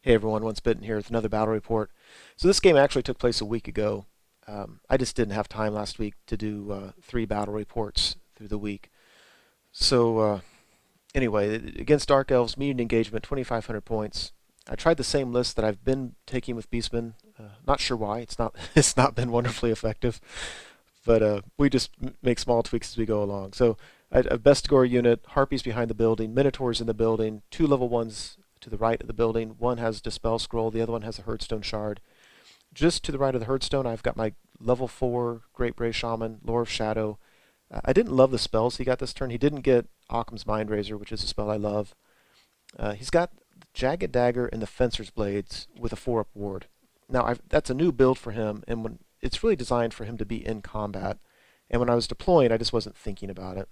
Hey everyone, Once Bitten here with another battle report. So this game actually took place a week ago. I just didn't have time last week to do 3 battle reports through the week. So anyway, against Dark Elves, median engagement, 2,500 points. I tried the same list that I've been taking with Beastmen. Not sure why. It's not it's not been wonderfully effective, but we just make small tweaks as we go along. So a best gore unit, harpies behind the building, minotaurs in the building, 2 level 1s to the right of the building. One has Dispel Scroll, the other one has a Herdstone Shard. Just to the right of the Herdstone, I've got my level 4 Great Bray Shaman, Lore of Shadow. I didn't love the spells he got this turn. He didn't get Occam's Mind Razor, which is a spell I love. He's got Jagged Dagger and the Fencer's Blades with a 4-up ward. Now, that's a new build for him, and it's really designed for him to be in combat. And when I was deploying, I just wasn't thinking about it.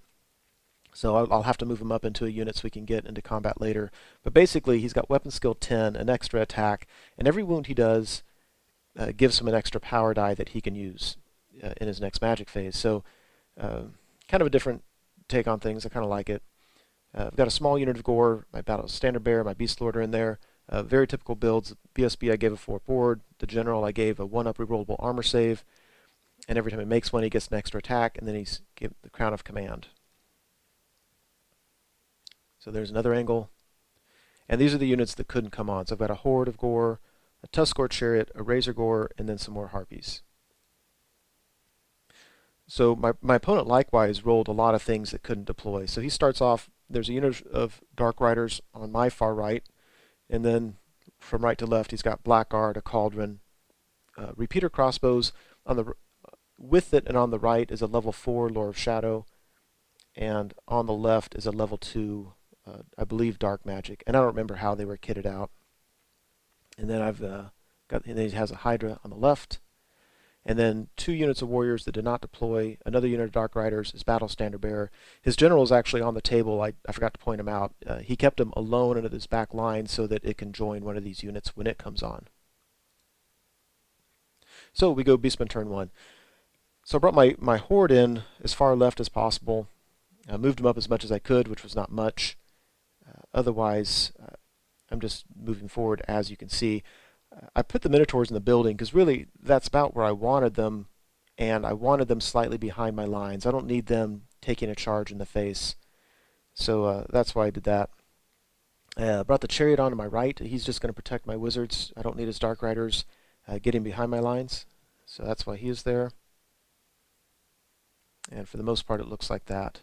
So I'll have to move him up into a unit so we can get into combat later. But basically, he's got weapon skill 10, an extra attack, and every wound he does gives him an extra power die that he can use in his next magic phase. So kind of a different take on things. I kind of like it. I've got a small unit of gore, my battle standard bearer, my beast lord are in there. Very typical builds. BSB I gave a 4 board. The general I gave a 1-up rerollable armor save. And every time he makes one, he gets an extra attack, and then he's given the Crown of Command. So there's another angle. And these are the units that couldn't come on. So I've got a Horde of Gore, a Tuskor Chariot, a Razor Gore, and then some more Harpies. So my opponent likewise rolled a lot of things that couldn't deploy. So he starts off, there's a unit of Dark Riders on my far right, and then from right to left he's got Blackguard, a Cauldron, Repeater Crossbows. With it and on the right is a level 4 Lore of Shadow, and on the left is a level 2 I believe Dark Magic, and I don't remember how they were kitted out. And then and then he has a Hydra on the left, and then 2 units of Warriors that did not deploy, another unit of Dark Riders, his Battle Standard Bearer. His general is actually on the table. I forgot to point him out. He kept him alone under his back line so that it can join one of these units when it comes on. So we go Beastman turn 1. So I brought my Horde in as far left as possible. I moved him up as much as I could, which was not much. Otherwise, I'm just moving forward, as you can see. I put the Minotaurs in the building because really that's about where I wanted them, and I wanted them slightly behind my lines. I don't need them taking a charge in the face. So that's why I did that. Brought the Chariot onto my right. He's just going to protect my Wizards. I don't need his Dark Riders getting behind my lines. So that's why he is there. And for the most part, it looks like that.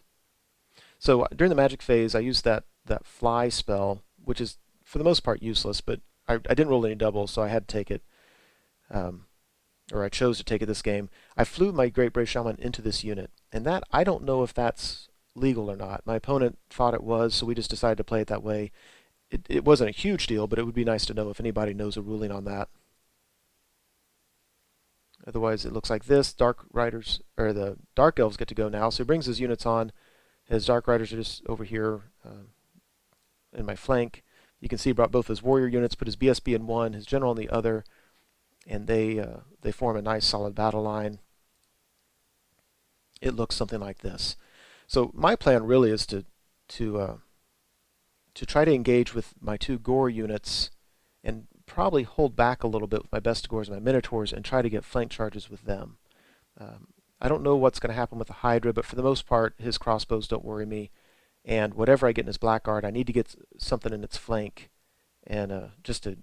So during the magic phase, I used that fly spell, which is for the most part useless, but I didn't roll any doubles, so I had to take it, or I chose to take it this game. I flew my Great Bray Shaman into this unit, and that, I don't know if that's legal or not. My opponent thought it was, so we just decided to play it that way. It wasn't a huge deal, but it would be nice to know if anybody knows a ruling on that. Otherwise, it looks like this. Dark Riders, or the Dark Elves get to go now, so he brings his units on. His Dark Riders are just over here in my flank. You can see he brought both his warrior units, put his BSB in one, his general in the other, and they form a nice solid battle line. It looks something like this. So my plan really is to try to engage with my 2 Gore units and probably hold back a little bit with my best Gores and my Minotaurs and try to get flank charges with them. I don't know what's going to happen with the Hydra, but for the most part, his crossbows don't worry me. And whatever I get in his Blackguard, I need to get something in its flank, and just to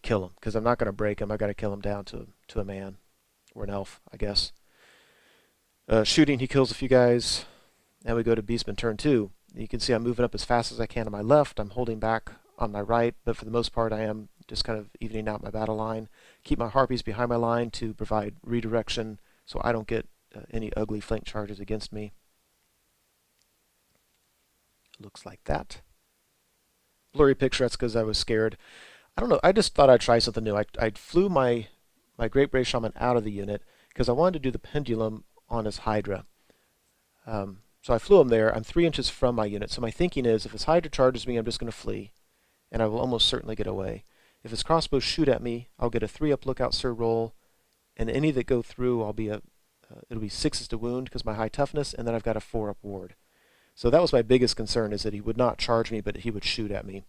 kill him, because I'm not going to break him. I got to kill him down to a man or an elf, I guess. Shooting, he kills a few guys, and we go to Beastman turn 2. You can see I'm moving up as fast as I can on my left. I'm holding back on my right, but for the most part, I am just kind of evening out my battle line. Keep my Harpies behind my line to provide redirection, so I don't get any ugly flank charges against me. Looks like that. Blurry picture, that's because I was scared. I don't know, I just thought I'd try something new. I flew my Great Bray Shaman out of the unit because I wanted to do the pendulum on his Hydra. So I flew him there. I'm 3 inches from my unit, so my thinking is if his Hydra charges me, I'm just going to flee, and I will almost certainly get away. If his crossbows shoot at me, I'll get a 3-up Lookout Sir roll, and any that go through, it'll be 6s to wound because my high toughness, and then I've got a 4-up ward. So that was my biggest concern, is that he would not charge me, but he would shoot at me.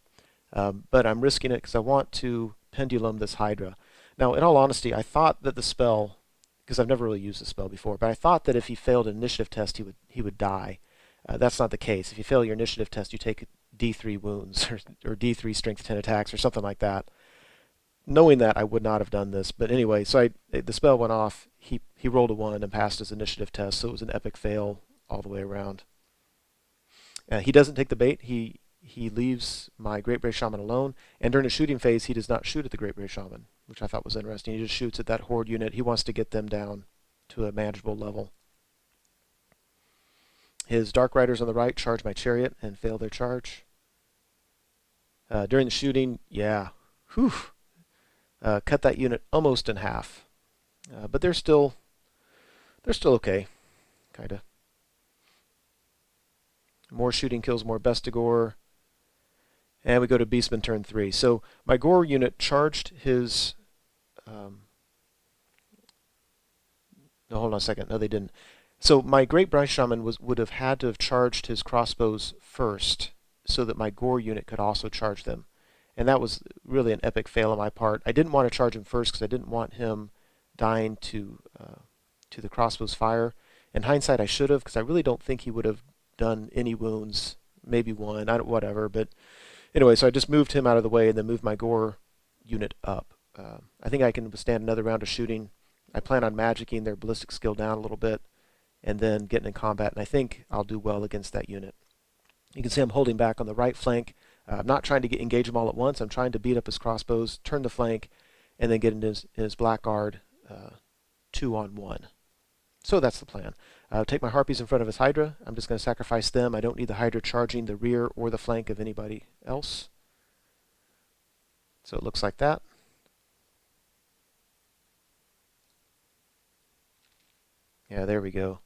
But I'm risking it because I want to pendulum this Hydra. Now, in all honesty, I thought that the spell, because I've never really used the spell before, but I thought that if he failed an initiative test, he would die. That's not the case. If you fail your initiative test, you take D3 wounds or D3 strength 10 attacks or something like that. Knowing that, I would not have done this. But anyway, so the spell went off. He rolled a 1 and passed his initiative test, so it was an epic fail all the way around. He doesn't take the bait. He leaves my Great Brave Shaman alone, and during the shooting phase, he does not shoot at the Great Brave Shaman, which I thought was interesting. He just shoots at that Horde unit. He wants to get them down to a manageable level. His Dark Riders on the right charge my chariot and fail their charge. During the shooting, yeah, whew, cut that unit almost in half. But they're still okay, kinda. More shooting kills more Bestigor. And we go to Beastman turn 3. So my Gore unit charged his... no, hold on a second. No, they didn't. So my Great Brave Shaman would have had to have charged his crossbows first so that my Gore unit could also charge them. And that was really an epic fail on my part. I didn't want to charge him first because I didn't want him dying to the crossbow's fire. In hindsight, I should have, because I really don't think he would have done any wounds. Maybe one, whatever. But anyway, so I just moved him out of the way and then moved my Gore unit up. I think I can withstand another round of shooting. I plan on magicking their ballistic skill down a little bit and then getting in combat, and I think I'll do well against that unit. You can see I'm holding back on the right flank. I'm not trying to engage him all at once. I'm trying to beat up his crossbows, turn the flank, and then get into his blackguard 2-on-1. So that's the plan. Take my Harpies in front of his Hydra. I'm just going to sacrifice them. I don't need the Hydra charging the rear or the flank of anybody else. So it looks like that. Yeah, there we go.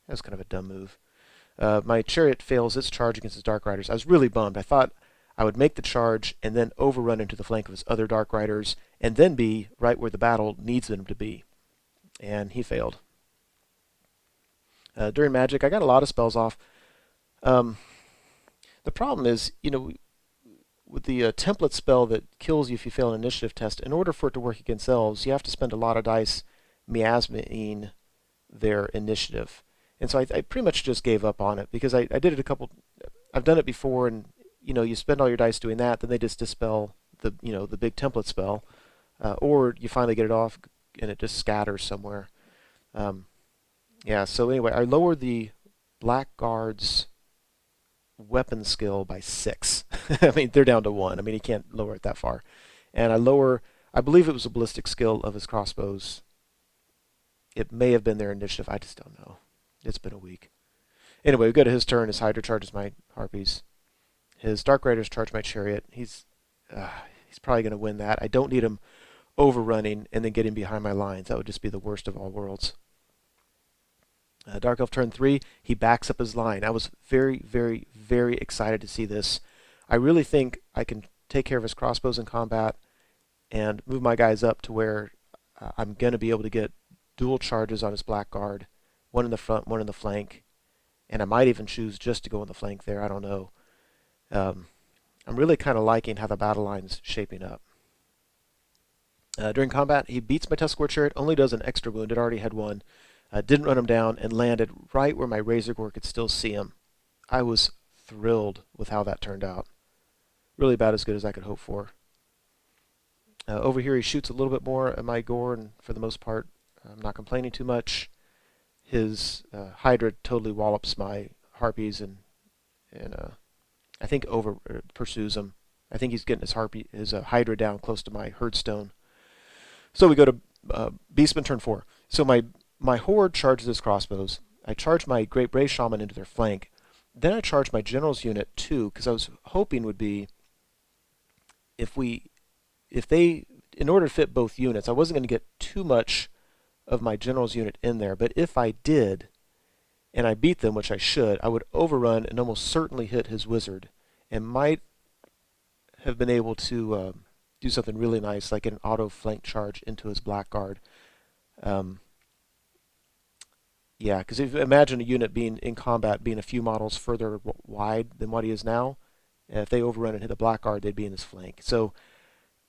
That's kind of a dumb move. My chariot fails its charge against his Dark Riders. I was really bummed. I thought I would make the charge and then overrun into the flank of his other Dark Riders and then be right where the battle needs them to be. And he failed. During Magic, I got a lot of spells off. The problem is, with the template spell that kills you if you fail an initiative test, in order for it to work against elves, you have to spend a lot of dice miasmaing their initiative. And so I pretty much just gave up on it because I did it I've done it before, and you spend all your dice doing that, then they just dispel the big template spell, or you finally get it off and it just scatters somewhere. Yeah, so anyway, I lowered the Blackguard's weapon skill by 6. I mean, they're down to 1. I mean, he can't lower it that far. And I believe it was a ballistic skill of his crossbows. It may have been their initiative. I just don't know. It's been a week. Anyway, we go to his turn. His Hydra charges my Harpies. His Dark Riders charge my Chariot. He's probably going to win that. I don't need him overrunning and then getting behind my lines. That would just be the worst of all worlds. Dark Elf turn 3, he backs up his line. I was very, very, very excited to see this. I really think I can take care of his crossbows in combat and move my guys up to where I'm going to be able to get dual charges on his Blackguard, one in the front, one in the flank, and I might even choose just to go in the flank there. I don't know. I'm really kind of liking how the battle line's shaping up. During combat, he beats my Tuscarora Chariot, only does an extra wound. It already had one. Didn't run him down and landed right where my Razor Gore could still see him. I was thrilled with how that turned out. Really about as good as I could hope for. Over here he shoots a little bit more at my Gore, and for the most part I'm not complaining too much. His Hydra totally wallops my Harpies and I think pursues him. I think he's getting his Hydra down close to my Herdstone. So we go to Beastman turn 4. So my Horde charges his crossbows. I charge my Great Brave Shaman into their flank. Then I charge my General's unit too, because I was hoping would be in order to fit both units, I wasn't going to get too much of my General's unit in there, but if I did, and I beat them, which I should, I would overrun and almost certainly hit his Wizard, and might have been able to do something really nice, like an auto flank charge into his Blackguard. Yeah, because if you imagine a unit being in combat, being a few models further wide than what he is now, if they overrun and hit a Blackguard, they'd be in his flank. So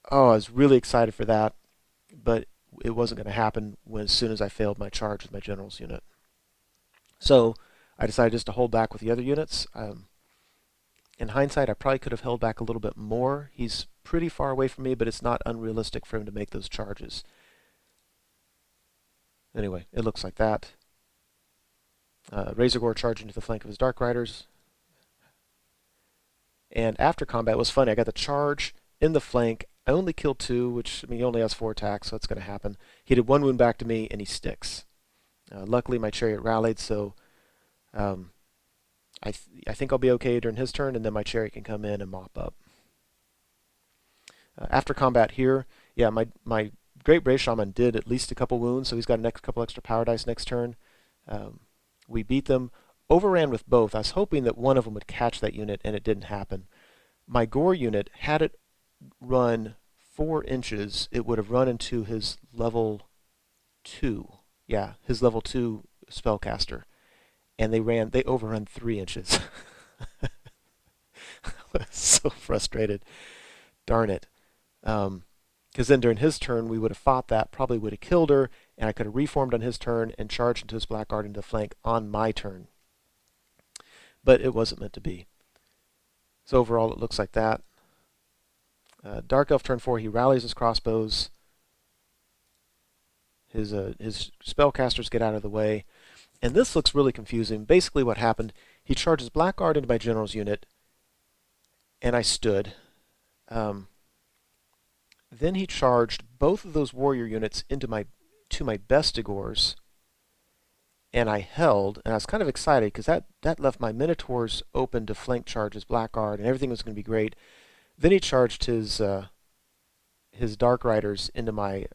Oh, I was really excited for that, but it wasn't going to happen as soon as I failed my charge with my general's unit. So I decided just to hold back with the other units. In hindsight, I probably could have held back a little bit more. He's pretty far away from me, but it's not unrealistic for him to make those charges. Anyway, it looks like that. Razor Gore charging to the flank of his Dark Riders. And after combat, it was funny. I got the charge in the flank. I only killed 2, which, I mean, he only has 4 attacks, so it's going to happen. He did 1 wound back to me, and he sticks. Luckily, my chariot rallied, so um, I think I'll be okay during his turn, and then my chariot can come in and mop up. After combat here, yeah, my Great Brave Shaman did at least a couple wounds, so he's got a couple extra power dice next turn. We beat them. Overran with both. I was hoping that one of them would catch that unit, and it didn't happen. My Gore unit, had it run 4 inches, it would have run into his level 2. Yeah, his level 2 spellcaster. And they overrun 3 inches. I was so frustrated. Darn it. Because then during his turn, we would have fought that, probably would have killed her, and I could have reformed on his turn and charged into his Blackguard into the flank on my turn. But it wasn't meant to be. So overall, it looks like that. Dark Elf turn 4, he rallies his crossbows. His spellcasters get out of the way. And this looks really confusing. Basically what happened, he charges Blackguard into my general's unit, and I stood. Then he charged both of those warrior units into my Bestigors, and I held, and I was kind of excited because that left my Minotaurs open to flank charge his Blackguard, and everything was going to be great. Then he charged his Dark Riders into my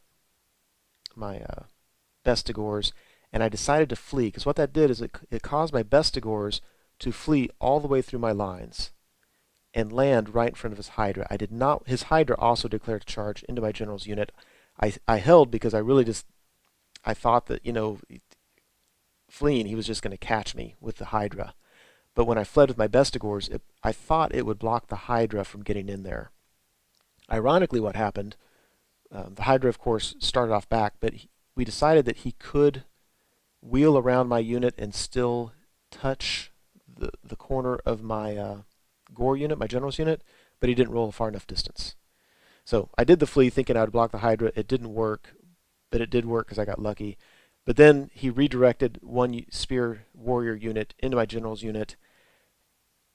Bestigors, and I decided to flee, because what that did is it caused my Bestigors to flee all the way through my lines and land right in front of his Hydra. I did not. His Hydra also declared a charge into my general's unit. I held because I thought that, fleeing, he was just going to catch me with the Hydra. But when I fled with my Bestigors, I thought it would block the Hydra from getting in there. Ironically, what happened, the Hydra, of course, started off back, but we decided that he could wheel around my unit and still touch the corner of my Gore unit, my general's unit, but he didn't roll a far enough distance. So I did the flee thinking I would block the Hydra. It didn't work, but it did work because I got lucky. But then he redirected one spear warrior unit into my general's unit,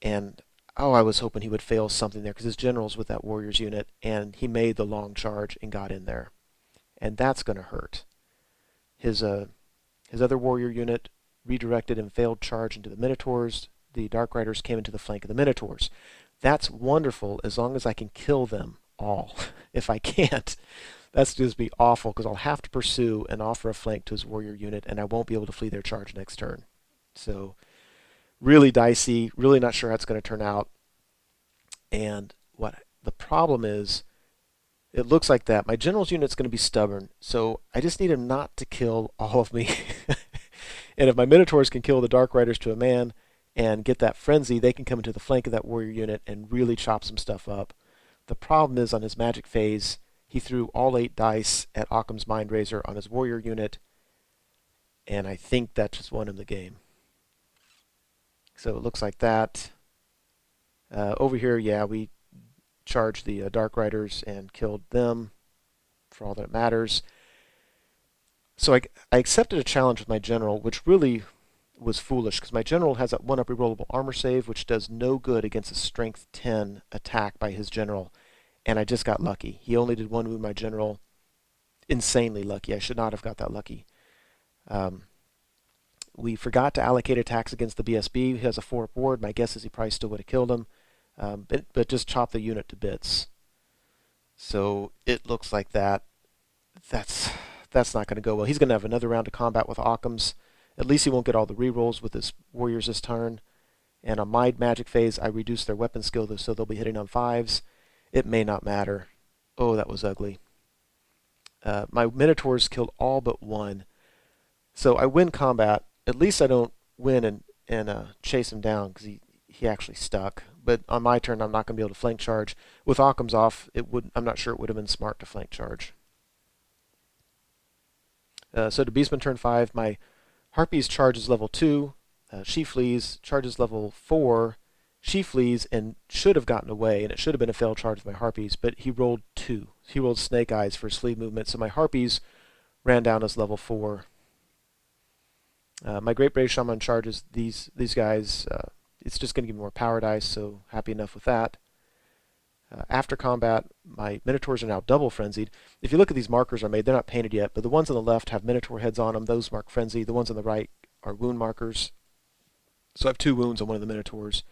and I was hoping he would fail something there because his general's with that warrior's unit, and he made the long charge and got in there. And that's going to hurt. His other warrior unit redirected and failed charge into the Minotaurs. The Dark Riders came into the flank of the Minotaurs. That's wonderful as long as I can kill them all. If I can't, that's just be awful because I'll have to pursue and offer a flank to his warrior unit, and I won't be able to flee their charge next turn. So really dicey, really not sure how it's going to turn out. And what the problem is, it looks like that. My general's unit's going to be stubborn, so I just need him not to kill all of me. And if my Minotaurs can kill the Dark Riders to a man and get that frenzy, they can come into the flank of that warrior unit and really chop some stuff up. The problem is on his magic phase, he threw all 8 dice at Occam's Mind Razor on his warrior unit, and I think that just won him the game. So it looks like that. Over here, yeah, we charged the Dark Riders and killed them for all that matters. So I accepted a challenge with my general, which really was foolish because my general has that 1-up rerollable armor save, which does no good against a strength 10 attack by his general. And I just got lucky. He only did 1 wound my general. Insanely lucky. I should not have got that lucky. We forgot to allocate attacks against the BSB. He has a 4-up ward. My guess is he probably still would have killed him. But just chopped the unit to bits. So it looks like that. That's not going to go well. He's going to have another round of combat with Occam's. At least he won't get all the rerolls with his warriors this turn. And on my magic phase, I reduced their weapon skill, so they'll be hitting on 5s. It may not matter. Oh, that was ugly. My Minotaurs killed all but 1. So I win combat. At least I don't win and chase him down because he actually stuck. but on my turn, I'm not going to be able to flank charge. With Occam's off, I'm not sure it would have been smart to flank charge. So to Beastman turn 5, my Harpy's charge is level 2. She flees, charges level 4. She flees and should have gotten away, and it should have been a failed charge with my Harpies, but he rolled 2. He rolled Snake Eyes for his flee movement, so my Harpies ran down as level 4. My Great Brave Shaman charges these guys. It's just going to give me more power dice, so happy enough with that. After combat, my Minotaurs are now double frenzied. If you look at these markers I made, they're not painted yet, but the ones on the left have Minotaur heads on them. Those mark frenzy. The ones on the right are wound markers. So I have 2 wounds on one of the Minotaurs.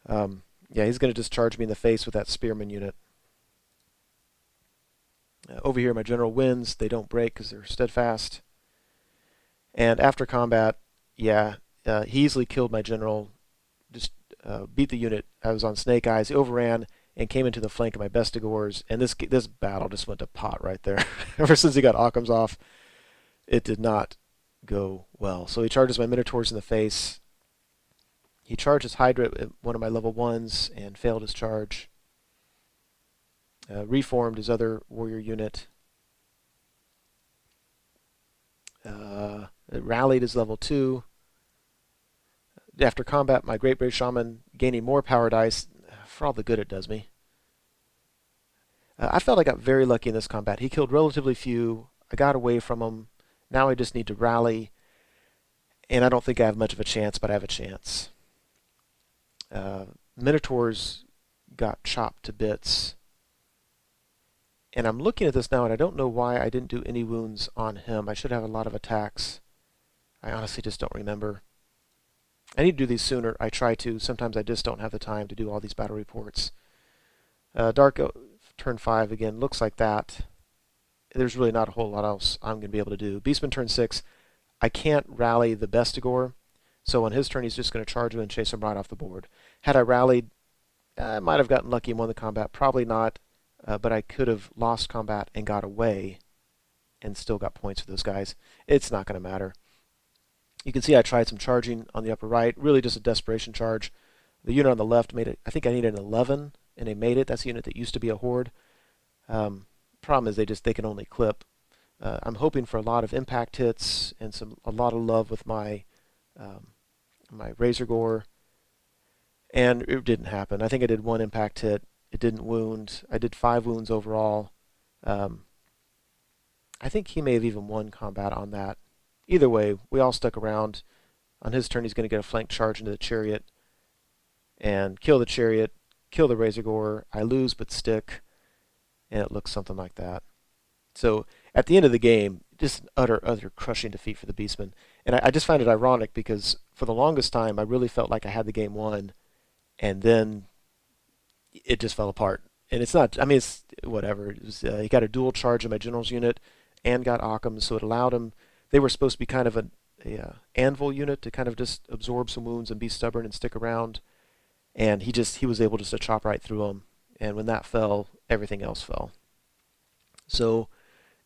Yeah, he's going to just charge me in the face with that Spearman unit. Over here, my general wins. They don't break because they're steadfast. And after combat, yeah, he easily killed my general. Just beat the unit. I was on Snake Eyes. He overran and came into the flank of my Bestigors, and this battle just went to pot right there. Ever since he got Occam's off, it did not go well. So he charges my Minotaurs in the face. He charges Hydra at one of my level 1s and failed his charge. Reformed his other warrior unit. It rallied his level 2. After combat, my Great Brave Shaman gaining more power dice for all the good it does me. I felt I got very lucky in this combat. He killed relatively few. I got away from him. Now I just need to rally. And I don't think I have much of a chance, but I have a chance. Minotaurs got chopped to bits. And I'm looking at this now, and I don't know why I didn't do any wounds on him. I should have a lot of attacks. I honestly just don't remember. I need to do these sooner. I try to. Sometimes I just don't have the time to do all these battle reports. Dark turn 5 again looks like that. There's really not a whole lot else I'm going to be able to do. Beastman turn 6. I can't rally the Bestigor, so on his turn he's just going to charge him and chase him right off the board. Had I rallied, I might have gotten lucky and won the combat. Probably not, but I could have lost combat and got away and still got points for those guys. It's not going to matter. You can see I tried some charging on the upper right, really just a desperation charge. The unit on the left made it. I think I needed an 11, and they made it. That's a unit that used to be a horde. Problem is they can only clip. I'm hoping for a lot of impact hits and a lot of love with my my Razor Gore, and it didn't happen. I think I did 1 impact hit. It didn't wound. I did 5 wounds overall. I think he may have even won combat on that. Either way, we all stuck around. On his turn, he's going to get a flank charge into the chariot and kill the chariot, kill the Razor Gore. I lose but stick, and it looks something like that. So at the end of the game, just an utter crushing defeat for the Beastmen. And I just find it ironic because for the longest time, I really felt like I had the game won, and then it just fell apart. And it's not, I mean, it's whatever. It was, he got a dual charge in my general's unit and got Occam, so it allowed him. They were supposed to be kind of a anvil unit to kind of just absorb some wounds and be stubborn and stick around. And he was able just to chop right through them. And when that fell, everything else fell. So,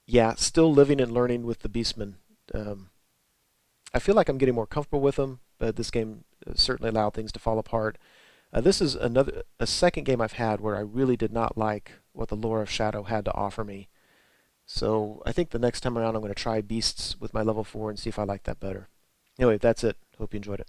yeah, still living and learning with the Beastmen. I feel like I'm getting more comfortable with them, but this game certainly allowed things to fall apart. This is a second game I've had where I really did not like what the lore of Shadow had to offer me. So I think the next time around I'm going to try Beasts with my level 4 and see if I like that better. Anyway, that's it. Hope you enjoyed it.